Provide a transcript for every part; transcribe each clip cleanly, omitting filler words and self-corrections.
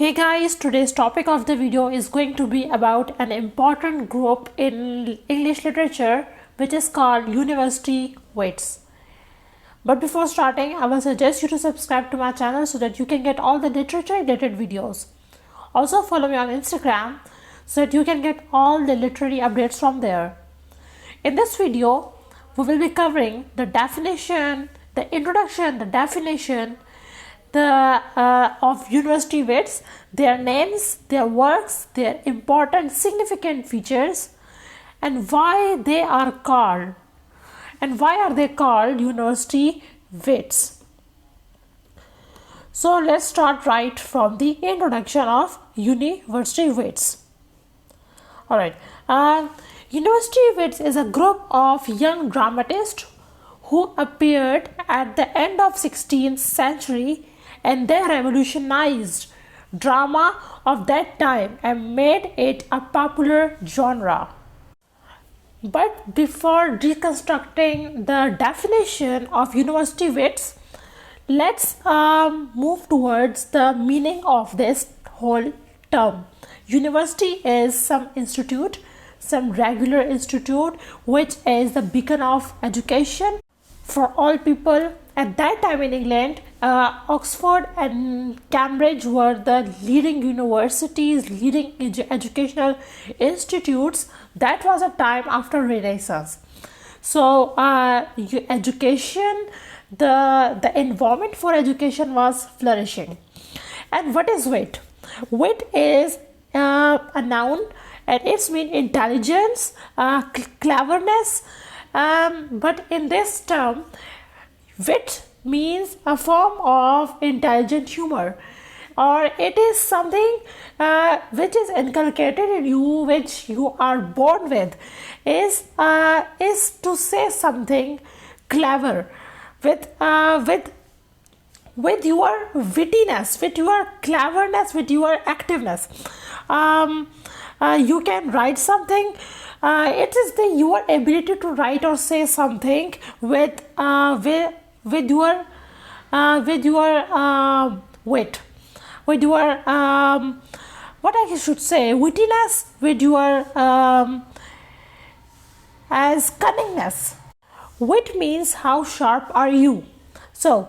Hey guys, today's topic of the video is going to be about an important group in English literature which is called University Wits. But before starting, I will suggest you to subscribe to my channel so that you can get all the literature related videos. Also follow me on Instagram so that you can get all the literary updates from there. In this video, we will be covering the definition, the introduction, the definition, of University Wits, their names, their works, their important significant features, and why they are called University Wits. So let's start right from the introduction of University Wits. Alright, University Wits is a group of young dramatists who appeared at the end of 16th century, and they revolutionized drama of that time and made it a popular genre. But before deconstructing the definition of University Wits, let's move towards the meaning of this whole term. University is some institute, some regular institute, which is the beacon of education for all people. At that time in England, Oxford and Cambridge were the leading universities, leading educational institutes. That was a time after Renaissance. So education, the environment for education was flourishing. And what is wit? Wit is a noun, and it's mean intelligence, cleverness. But in this term, wit means a form of intelligent humor, or it is something which is inculcated in you, which you are born with, is to say something clever with your wittiness, with your cleverness, with your activeness. You can write something. It is your ability to write or say something with your wit, with your what I should say, wittiness, with your as cunningness. Wit means how sharp are you. So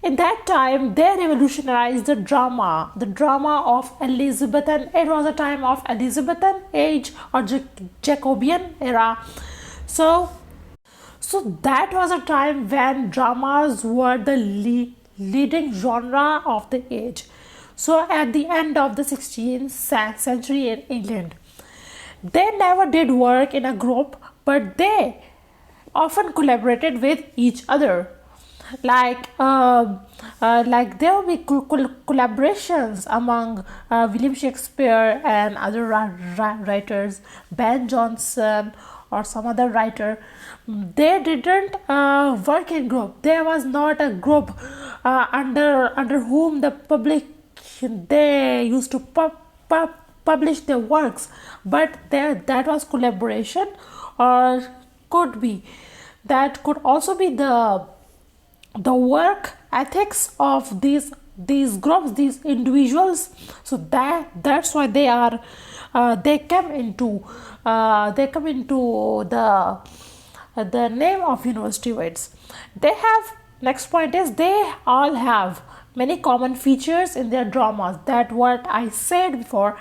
in that time, they revolutionized the drama of Elizabethan. It was a time of Elizabethan age or Jacobean era. So that was a time when dramas were the leading genre of the age. So at the end of the 16th century in England, they never did work in a group, but they often collaborated with each other. Like there will be collaborations among William Shakespeare and other writers, Ben Jonson or some other writer. They didn't work in group. There was not a group under whom the public they used to publish their works, but that was collaboration, or that could also be the work ethics of these groups, these individuals. So that's why they come into the name of University Wits. Next point is they all have many common features in their dramas. That what I said before.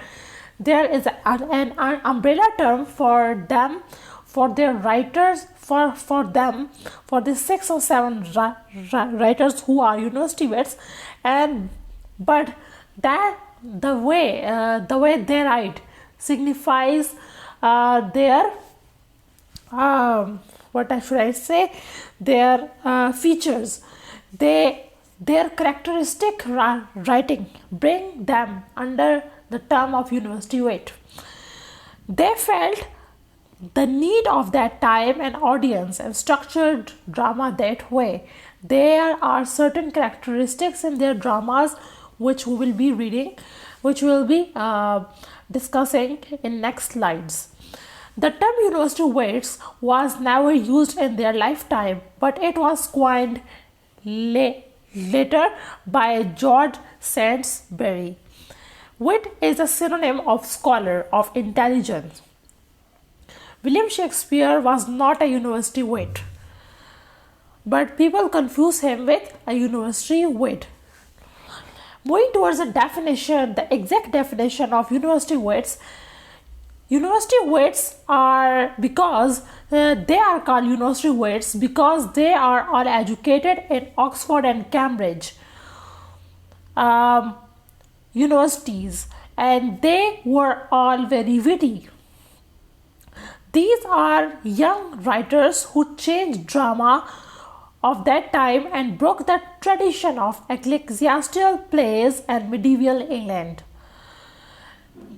There is an umbrella term for them, for their writers, for the 6 or 7 writers who are University Wits, but that the way they write signifies their their features. Their characteristic writing bring them under the term of University Wit. They felt the need of that time and audience and structured drama that way. There are certain characteristics in their dramas which we will be reading, which we will be discussing in next slides. The term University Wits was never used in their lifetime, but it was coined later by George Sainsbury. Wit is a synonym of scholar, of intelligence. William Shakespeare was not a university wit, but people confuse him with a university wit. Moving towards the definition, the exact definition of university wits. University wits are because they are called university wits because they are all educated in Oxford and Cambridge universities, and they were all very witty. These are young writers who changed drama of that time and broke the tradition of ecclesiastical plays and medieval England.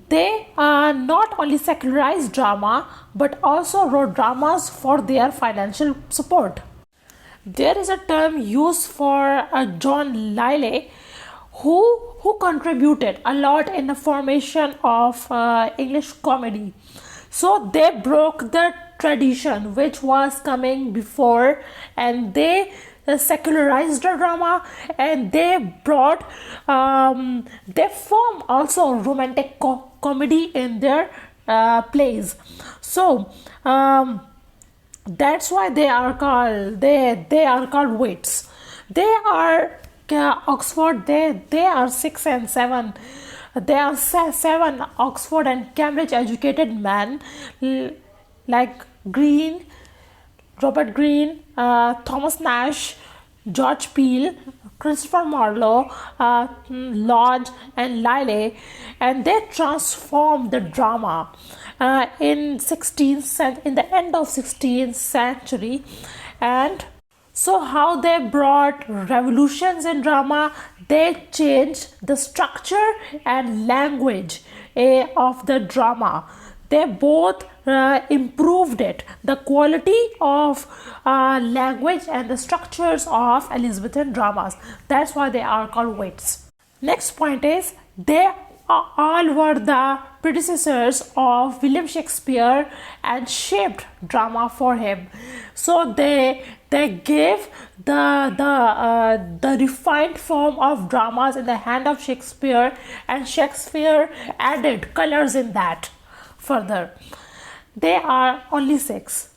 They not only secularized drama but also wrote dramas for their financial support. There is a term used for John Lyly, who contributed a lot in the formation of English comedy. So they broke the tradition which was coming before, and they secularized the drama, and they brought they form also romantic comedy in their plays. So that's why they are called wits. They are Oxford. They are 6 and 7. There are 7 Oxford and Cambridge educated men like Green, Robert Greene, Thomas Nash, George Peele, Christopher Marlowe, Lodge, and Lyly, and they transformed the drama in the end of 16th century. And so how they brought revolutions in drama, they changed the structure and language of the drama. They both improved it, the quality of language and the structures of Elizabethan dramas. That's why they are called wits. Next point is they all were the predecessors of William Shakespeare and shaped drama for him. So they gave the refined form of dramas in the hand of Shakespeare, and Shakespeare added colors in that further. They are only 6.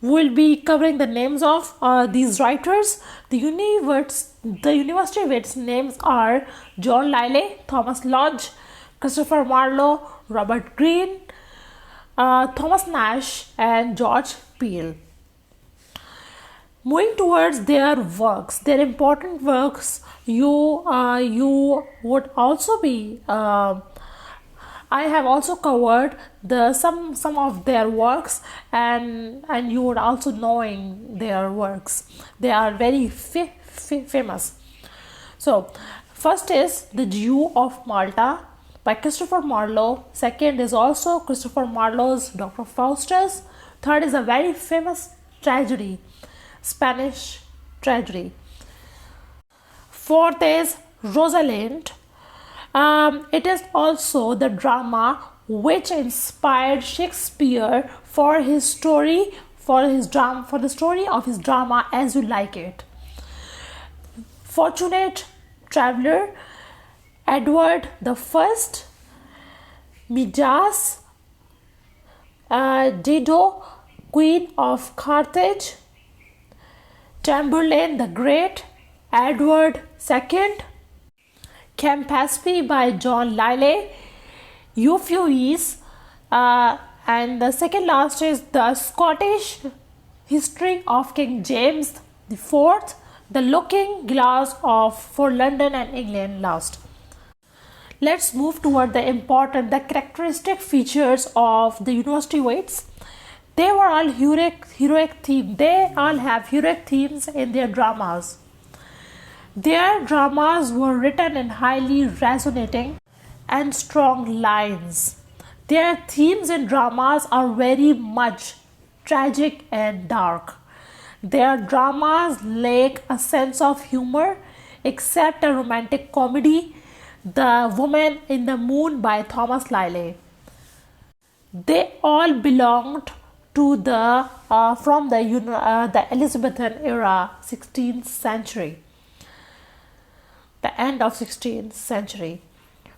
We'll be covering the names of these writers. The University Wits names are John Lyly, Thomas Lodge, Christopher Marlowe, Robert Greene, Thomas Nash, and George Peele. Moving towards their works, their important works, you would also be. I have also covered some of their works, and you would also knowing their works. They are very famous. So first is The Jew of Malta by Christopher Marlowe. Second is also Christopher Marlowe's Dr. Faustus. Third is a very famous tragedy, Spanish tragedy. Fourth is Rosalind. It is also the drama which inspired Shakespeare for his story, for the story of his drama As You Like It. Fortunate Traveler, Edward the First, Midas, Dido, Queen of Carthage, Tamburlaine the Great, Edward II, Campaspe by John Lyly, Euphues, and the second last is the Scottish History of King James IV, the Looking Glass for London and England last. Let's move toward the characteristic features of the University Wits. They were all heroic themes. They all have heroic themes in their dramas. Their dramas were written in highly resonating and strong lines. Their themes in dramas are very much tragic and dark. Their dramas lack a sense of humor, except a romantic comedy, The Woman in the Moon by Thomas Lyly. They all belonged to the Elizabethan era, 16th century. the end of 16th century.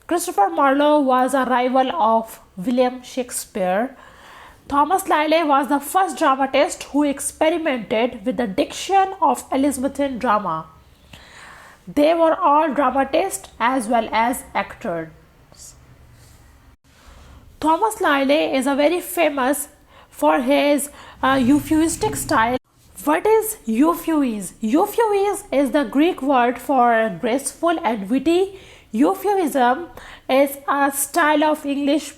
Christopher Marlowe was a rival of William Shakespeare. Thomas Lyly was the first dramatist who experimented with the diction of Elizabethan drama. They were all dramatists as well as actors. Thomas Lyly is a very famous for his euphuistic style. What is euphuism? Euphuism is the Greek word for graceful and witty. Euphuism is a style of English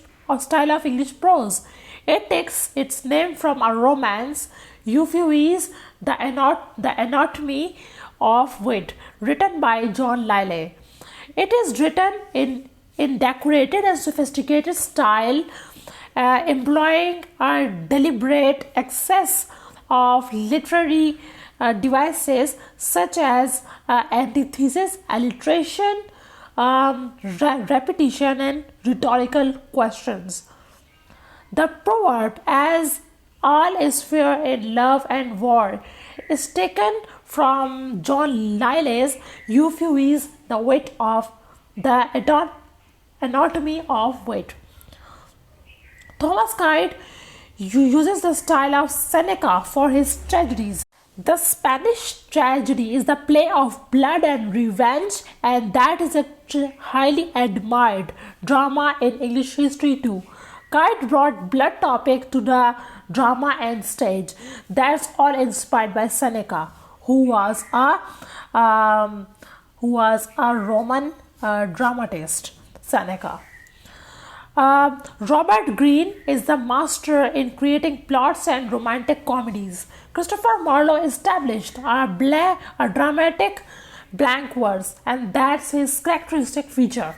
prose. It takes its name from a romance, Euphuism, the Anatomy of Wit, written by John Lyly. It is written in decorated and sophisticated style, employing a deliberate excess of literary devices such as antithesis, alliteration, repetition, and rhetorical questions. The proverb, as all is fair in love and war, is taken from John Lyly's Euphuism, the Anatomy of Wit. Thomas Kite uses the style of Seneca for his tragedies. The Spanish tragedy is the play of blood and revenge, and that is a highly admired drama in English history too. Kite brought blood topic to the drama and stage. That's all inspired by Seneca, who was a Roman dramatist. Seneca. Robert Greene is the master in creating plots and romantic comedies. Christopher Marlowe established a dramatic blank verse, and that's his characteristic feature.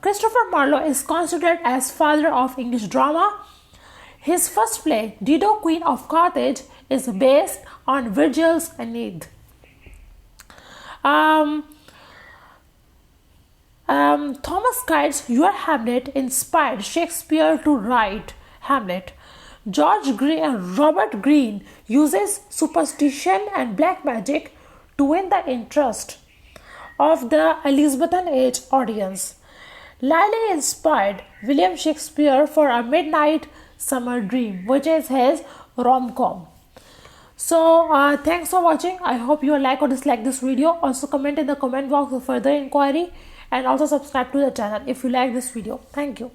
Christopher Marlowe is considered as father of English drama. His first play, Dido, Queen of Carthage, is based on Virgil's Aeneid. Thomas Kite's Your Hamlet inspired Shakespeare to write Hamlet. Robert Greene uses superstition and black magic to win the interest of the Elizabethan age audience. Lyly inspired William Shakespeare for A Midnight Summer Dream, which is his rom-com. So thanks for watching. I hope you like or dislike this video. Also comment in the comment box for further inquiry, and also subscribe to the channel if you like this video. Thank you.